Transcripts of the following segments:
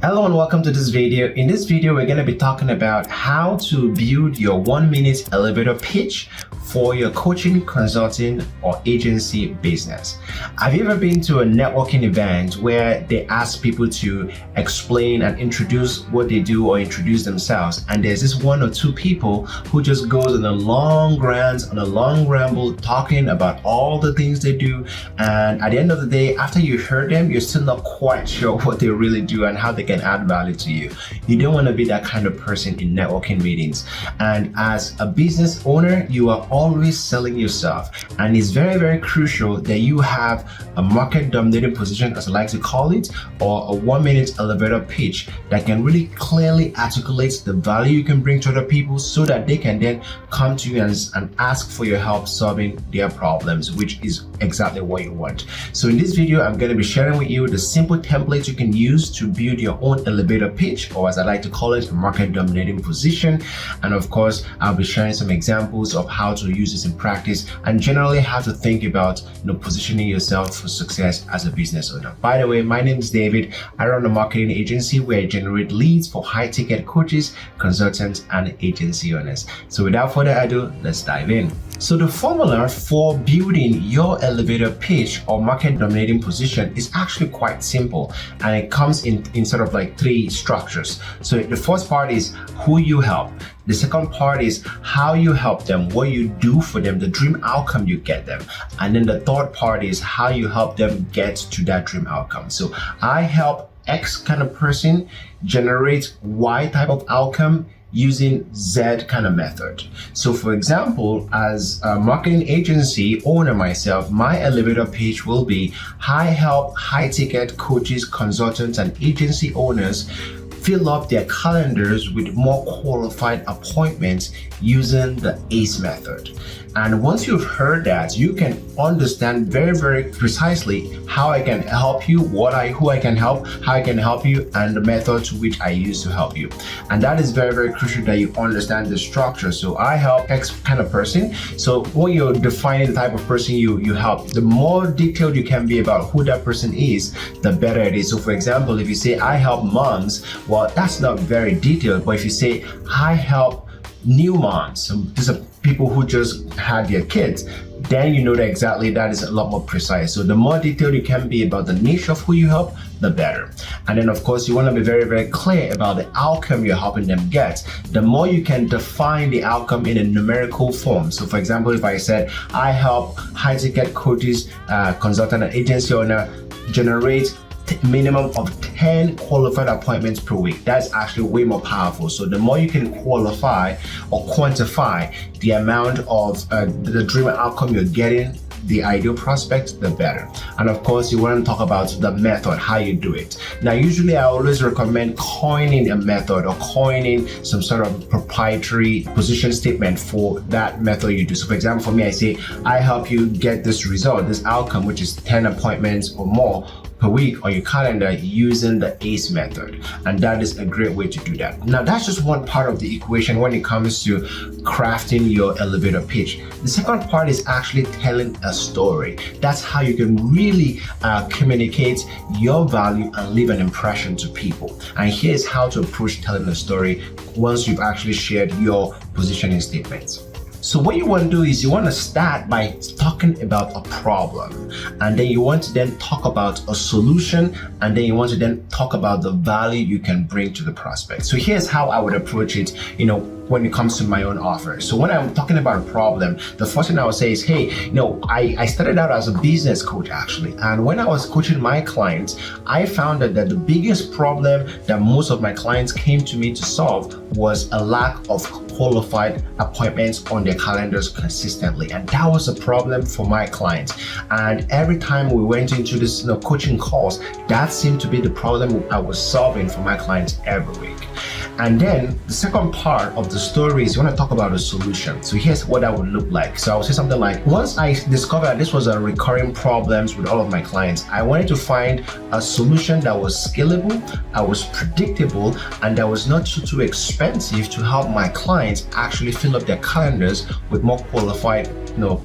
Hello and welcome to this video. In this video, we're going to be talking about how to build your 1-minute elevator pitch for your coaching, consulting, or agency business. Have you ever been to a networking event where they ask people to explain and introduce what they do or introduce themselves, and there's this one or two people who just goes on a long rant, on a long ramble, talking about all the things they do, and at the end of the day, after you heard them, you're still not quite sure what they really do and how they can add value to you. You don't want to be that kind of person in networking meetings. And as a business owner, you are always selling yourself, and it's very, very crucial that you have a market dominating position, as I like to call it, or a 1-minute elevator pitch that can really clearly articulate the value you can bring to other people so that they can then come to you and ask for your help solving their problems, which is exactly what you want. So in this video, I'm going to be sharing with you the simple templates you can use to build your own elevator pitch, or as I like to call it, a market dominating position. And of course, I'll be sharing some examples of how to use this in practice and generally how to think about positioning yourself for success as a business owner. By the way, my name is David. I run a marketing agency where I generate leads for high-ticket coaches, consultants, and agency owners. So without further ado, let's dive in. So the formula for building your elevator pitch or market dominating position is actually quite simple, and it comes in sort of like three structures. So the first part is who you help. The second part is how you help them, what you do for them, the dream outcome you get them. And then the third part is how you help them get to that dream outcome. So I help X kind of person generate Y type of outcome using Z kind of method. So for example, as a marketing agency owner myself, my elevator pitch will be I help high-ticket coaches, consultants, and agency owners fill up their calendars with more qualified appointments using the ACE method. And once you've heard that, you can understand very, very precisely how I can help you, who I can help, how I can help you, and the method to which I use to help you. And that is very, very crucial that you understand the structure. So I help X kind of person. So when you're defining the type of person you help, the more detailed you can be about who that person is, the better it is. So for example, if you say I help moms, well, that's not very detailed. But if you say I help new moms, so these are people who just had their kids, then you know that exactly that is a lot more precise. So the more detailed you can be about the niche of who you help, the better. And then of course, you want to be very, very clear about the outcome you're helping them get. The more you can define the outcome in a numerical form. So for example, if I said I help high-ticket coaches, consultant, and agency owner generate minimum of 10 qualified appointments per week. That's actually way more powerful. So the more you can qualify or quantify the amount of the dream outcome you're getting, the ideal prospect, the better. And of course, you want to talk about the method, how you do it. Now, usually I always recommend coining a method or coining some sort of proprietary position statement for that method you do. So for example, for me, I say, I help you get this result, this outcome, which is 10 appointments or more per week on your calendar using the ACE method. And that is a great way to do that. Now, that's just one part of the equation when it comes to crafting your elevator pitch. The second part is actually telling a story. That's how you can really communicate your value and leave an impression to people. And here's how to approach telling a story once you've actually shared your positioning statements. So what you want to do is you want to start by talking about a problem, and then you want to then talk about a solution, and then you want to then talk about the value you can bring to the prospect. So here's how I would approach it, when it comes to my own offer. So when I'm talking about a problem, the first thing I would say is, hey, I started out as a business coach actually. And when I was coaching my clients, I found that the biggest problem that most of my clients came to me to solve was a lack of qualified appointments on their calendars consistently. And that was a problem for my clients. And every time we went into this coaching calls, that seemed to be the problem I was solving for my clients every week. And then the second part of the story is you want to talk about a solution. So here's what that would look like. So I would say something like, once I discovered that this was a recurring problems with all of my clients, I wanted to find a solution that was scalable, that was predictable, and that was not too expensive to help my clients actually fill up their calendars with more qualified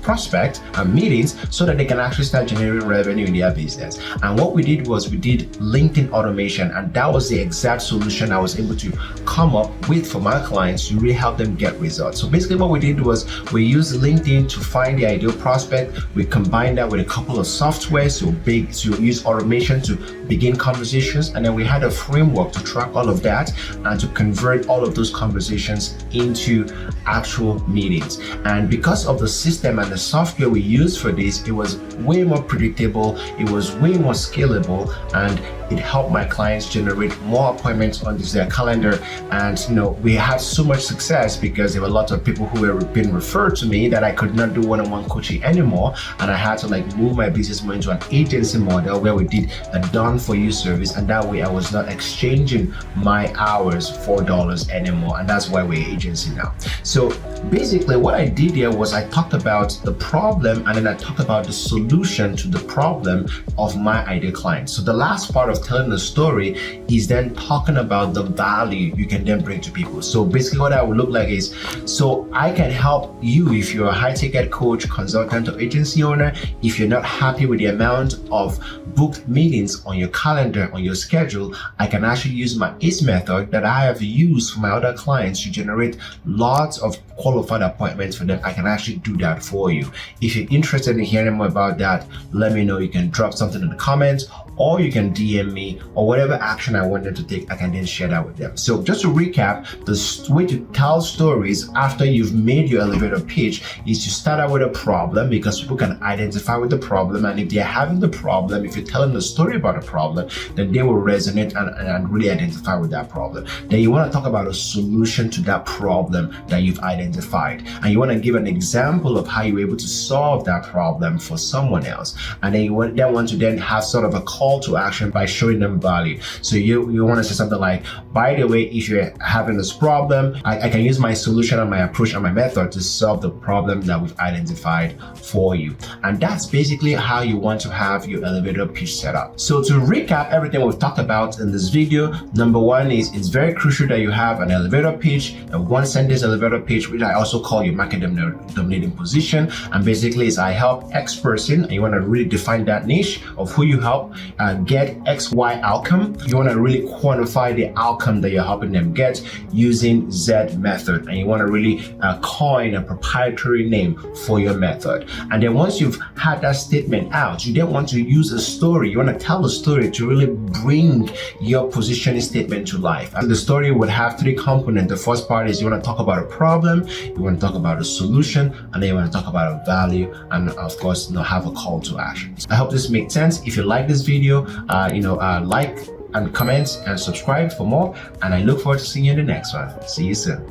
prospect and meetings so that they can actually start generating revenue in their business. And what we did was we did LinkedIn automation, and that was the exact solution I was able to come up with for my clients to really help them get results. So basically what we did was we used LinkedIn to find the ideal prospect. We combined that with a couple of software to use automation to begin conversations, and then we had a framework to track all of that and to convert all of those conversations into actual meetings. And because of the system and the software we used for this, it was way more predictable, it was way more scalable, and it helped my clients generate more appointments on their calendar. And we had so much success because there were a lot of people who were being referred to me that I could not do one-on-one coaching anymore, and I had to move my business more into an agency model where we did a done for you service, and that way I was not exchanging my hours for dollars anymore, and that's why we're agency now. So basically what I did here was I talked about the problem, and then I talked about the solution to the problem of my ideal client. So the last part of telling the story is then talking about the value you can then bring to people. So basically what that would look like is, so I can help you if you're a high ticket coach, consultant, or agency owner. If you're not happy with the amount of booked meetings on your calendar, on your schedule, I can actually use my ACE method that I have used for my other clients to generate lots of qualified appointments for them. I can actually do that for you. If you're interested in hearing more about that, let me know. You can drop something in the comments, or you can DM me, or whatever action I want them to take, I can then share that with them. So just to recap, the way to tell stories after you've made your elevator pitch is to start out with a problem, because people can identify with the problem, and if they're having the problem, if you're telling the story about a problem, then they will resonate and really identify with that problem. Then you want to talk about a solution to that problem that you've identified, and you want to give an example of how you were able to solve that problem for someone else, and then you want to then have sort of a call to action by showing them value. So you want to say something like, by the way, if you're having this problem, I can use my solution and my approach and my method to solve the problem that we've identified for you. And that's basically how you want to have your elevator pitch set up. So to recap everything we've talked about in this video, number one is it's very crucial that you have an elevator pitch, a one sentence elevator pitch, which I also call your market dominating position. And basically is I help X person, and you want to really define that niche of who you help get X, Y outcome. You want to really quantify the outcome that you're helping them get using Z method, and you want to really coin a proprietary name for your method. And then once you've had that statement out, you then want to use a story. You want to tell a story to really bring your positioning statement to life. And the story would have three components. The first part is you want to talk about a problem, you want to talk about a solution, and then you want to talk about a value, and of course have a call to action. I hope this makes sense. If you like this video, like and comment and subscribe for more, and I look forward to seeing you in the next one. See you soon.